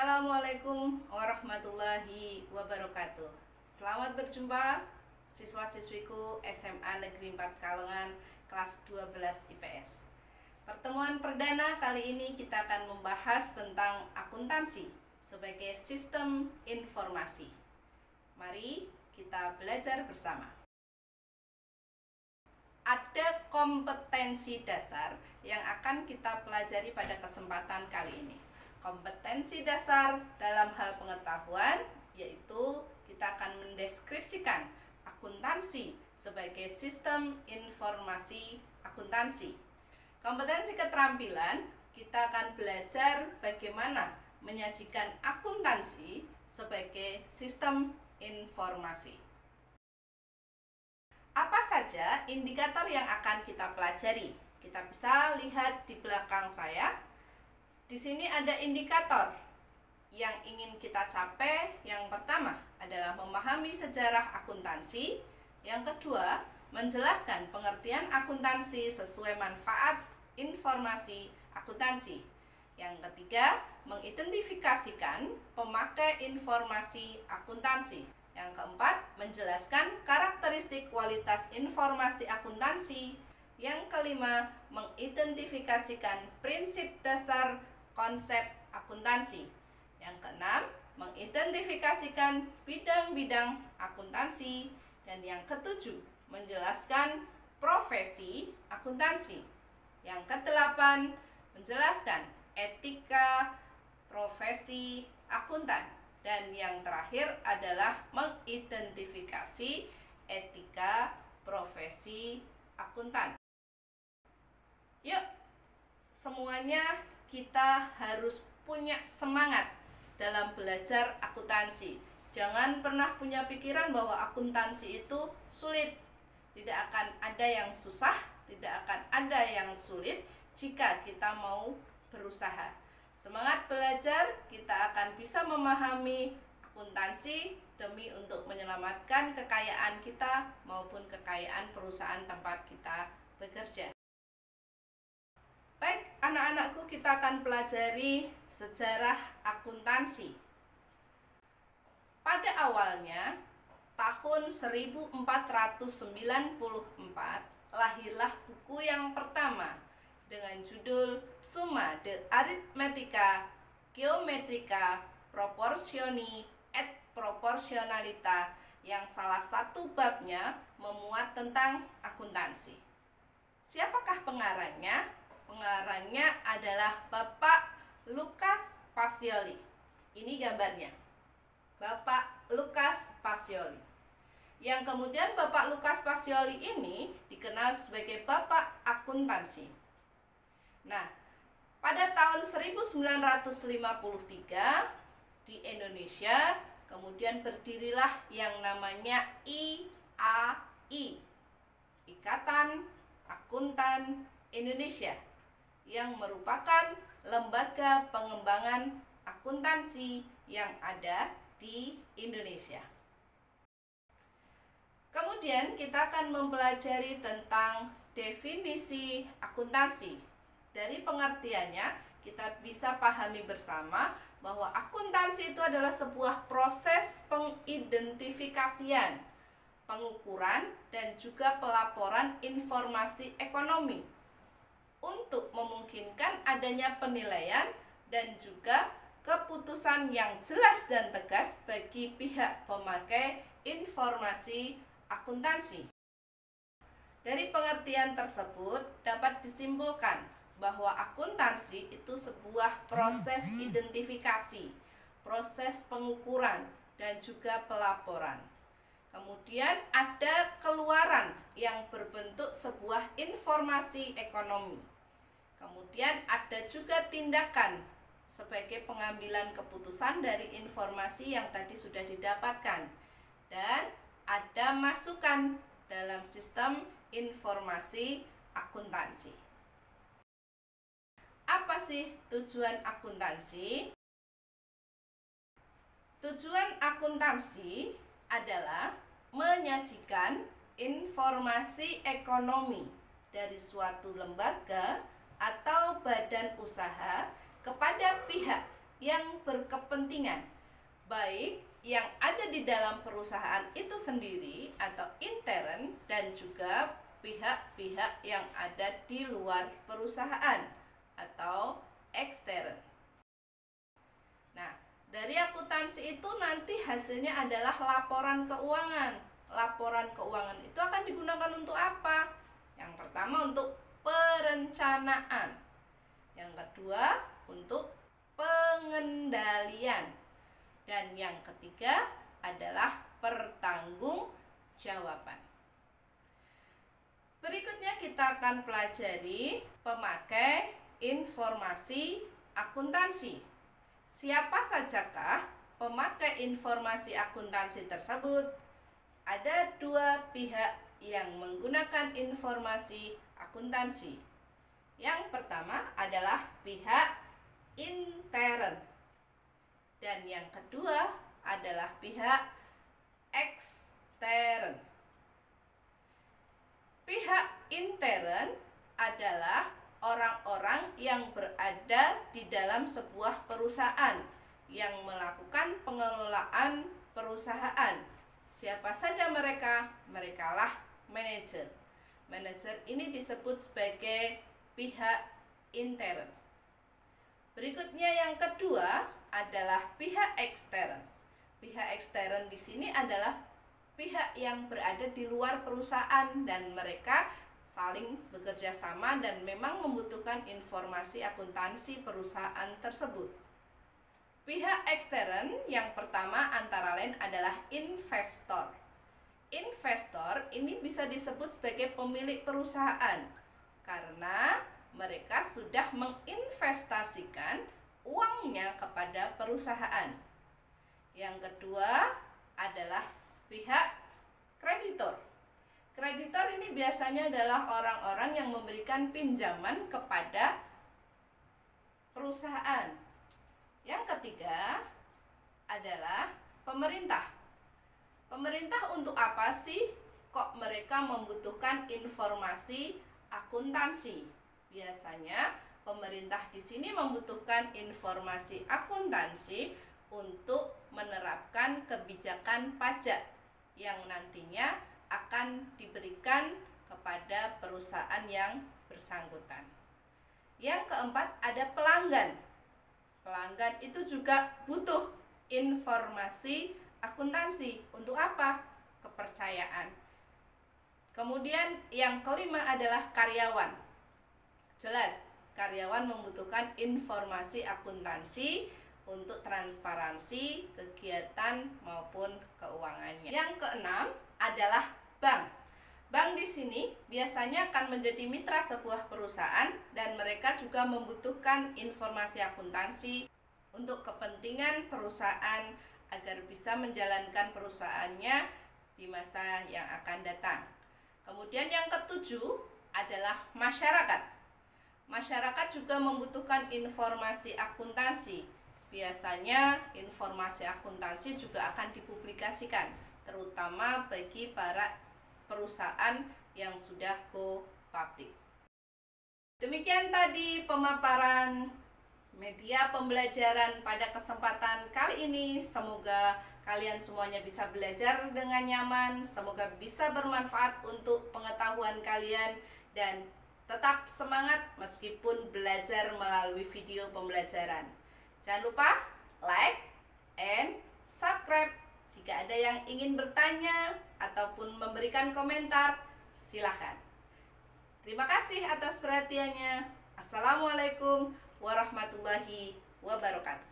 Assalamualaikum warahmatullahi wabarakatuh. Selamat berjumpa siswa-siswiku SMA Negeri 4 Kalongan kelas 12 IPS. Pertemuan perdana kali ini kita akan membahas tentang akuntansi sebagai sistem informasi. Mari kita belajar bersama. Ada kompetensi dasar yang akan kita pelajari pada kesempatan kali ini. Kompetensi dasar dalam hal pengetahuan yaitu kita akan mendeskripsikan akuntansi sebagai sistem informasi akuntansi. Kompetensi keterampilan kita akan belajar bagaimana menyajikan akuntansi sebagai sistem informasi. Apa saja indikator yang akan kita pelajari? Kita bisa lihat di belakang saya. Di sini ada indikator yang ingin kita capai. Yang pertama adalah memahami sejarah akuntansi. Yang kedua, menjelaskan pengertian akuntansi sesuai manfaat informasi akuntansi. Yang ketiga, mengidentifikasikan pemakai informasi akuntansi. Yang keempat, menjelaskan karakteristik kualitas informasi akuntansi. Yang kelima, mengidentifikasikan prinsip dasar konsep akuntansi. Yang keenam, mengidentifikasikan bidang-bidang akuntansi. Dan yang ketujuh, menjelaskan profesi akuntansi. Yang kedelapan, menjelaskan etika profesi akuntan. Dan yang terakhir adalah mengidentifikasi etika profesi akuntan. Yuk, semuanya kita harus punya semangat dalam belajar akuntansi. Jangan pernah punya pikiran bahwa akuntansi itu sulit. Tidak akan ada yang susah, tidak akan ada yang sulit jika kita mau berusaha. Semangat belajar, kita akan bisa memahami akuntansi demi untuk menyelamatkan kekayaan kita maupun kekayaan perusahaan tempat kita bekerja. Baik, anak-anakku, kita akan pelajari sejarah akuntansi. Pada awalnya, tahun 1494, lahirlah buku yang pertama dengan judul Summa de Arithmetica Geometrica Proportioni et Proportionalita, yang salah satu babnya memuat tentang akuntansi. Siapakah pengarangnya? Pengarangnya adalah Bapak Lucas Pacioli. Ini gambarnya, Bapak Lucas Pacioli. Yang kemudian Bapak Lucas Pacioli ini dikenal sebagai Bapak Akuntansi. Nah, pada tahun 1953 di Indonesia kemudian berdirilah yang namanya IAI, Ikatan Akuntan Indonesia, yang merupakan lembaga pengembangan akuntansi yang ada di Indonesia. Kemudian kita akan mempelajari tentang definisi akuntansi. Dari pengertiannya, kita bisa pahami bersama bahwa akuntansi itu adalah sebuah proses pengidentifikasian, pengukuran, dan juga pelaporan informasi ekonomi untuk memungkinkan adanya penilaian dan juga keputusan yang jelas dan tegas bagi pihak pemakai informasi akuntansi. Dari pengertian tersebut dapat disimpulkan bahwa akuntansi itu sebuah proses identifikasi, proses pengukuran, dan juga pelaporan. Kemudian ada keluaran yang berbentuk sebuah informasi ekonomi. Kemudian ada juga tindakan sebagai pengambilan keputusan dari informasi yang tadi sudah didapatkan. Dan ada masukan dalam sistem informasi akuntansi. Apa sih tujuan akuntansi? Tujuan akuntansi adalah menyajikan informasi ekonomi dari suatu lembaga atau badan usaha kepada pihak yang berkepentingan, baik yang ada di dalam perusahaan itu sendiri atau intern, dan juga pihak-pihak yang ada di luar perusahaan atau ekstern. Nah, dari akuntansi itu nanti hasilnya adalah laporan keuangan. Laporan keuangan itu akan digunakan untuk apa? Yang pertama untuk perencanaan. Yang kedua untuk pengendalian. Dan yang ketiga adalah pertanggungjawaban. Berikutnya kita akan pelajari pemakai informasi akuntansi. Siapa sajakah pemakai informasi akuntansi tersebut? Ada dua pihak yang menggunakan informasi akuntansi. Yang pertama adalah pihak intern, dan yang kedua adalah pihak ekstern. Pihak intern adalah orang-orang yang berada di dalam sebuah perusahaan yang melakukan pengelolaan perusahaan. Siapa saja mereka? Merekalah manajer. Manajer ini disebut sebagai pihak intern. Berikutnya yang kedua adalah pihak ekstern. Pihak ekstern di sini adalah pihak yang berada di luar perusahaan dan mereka saling bekerja sama dan memang membutuhkan informasi akuntansi perusahaan tersebut. Pihak ekstern yang pertama antara lain adalah investor. Investor ini bisa disebut sebagai pemilik perusahaan karena mereka sudah menginvestasikan uangnya kepada perusahaan. Yang kedua adalah pihak kreditor. Kreditor ini biasanya adalah orang-orang yang memberikan pinjaman kepada perusahaan. Yang ketiga adalah pemerintah. Pemerintah untuk apa sih kok mereka membutuhkan informasi akuntansi? Biasanya pemerintah di sini membutuhkan informasi akuntansi untuk menerapkan kebijakan pajak yang nantinya akan diberikan kepada perusahaan yang bersangkutan. Yang keempat ada pelanggan. Pelanggan itu juga butuh informasi akuntansi. Untuk apa? Kepercayaan. Kemudian yang kelima adalah karyawan. Jelas, karyawan membutuhkan informasi akuntansi untuk transparansi kegiatan maupun keuangannya. Yang keenam adalah bank. Bank di sini biasanya akan menjadi mitra sebuah perusahaan dan mereka juga membutuhkan informasi akuntansi untuk kepentingan perusahaan agar bisa menjalankan perusahaannya di masa yang akan datang. Kemudian yang ketujuh adalah masyarakat. Masyarakat juga membutuhkan informasi akuntansi. Biasanya informasi akuntansi juga akan dipublikasikan, terutama bagi para perusahaan yang sudah go public. Demikian tadi pemaparan media pembelajaran pada kesempatan kali ini. Semoga kalian semuanya bisa belajar dengan nyaman, semoga bisa bermanfaat untuk pengetahuan kalian dan tetap semangat meskipun belajar melalui video pembelajaran. Jangan lupa like and subscribe. Jika ada yang ingin bertanya ataupun memberikan komentar, silahkan. Terima kasih atas perhatiannya. Assalamualaikum warahmatullahi wabarakatuh.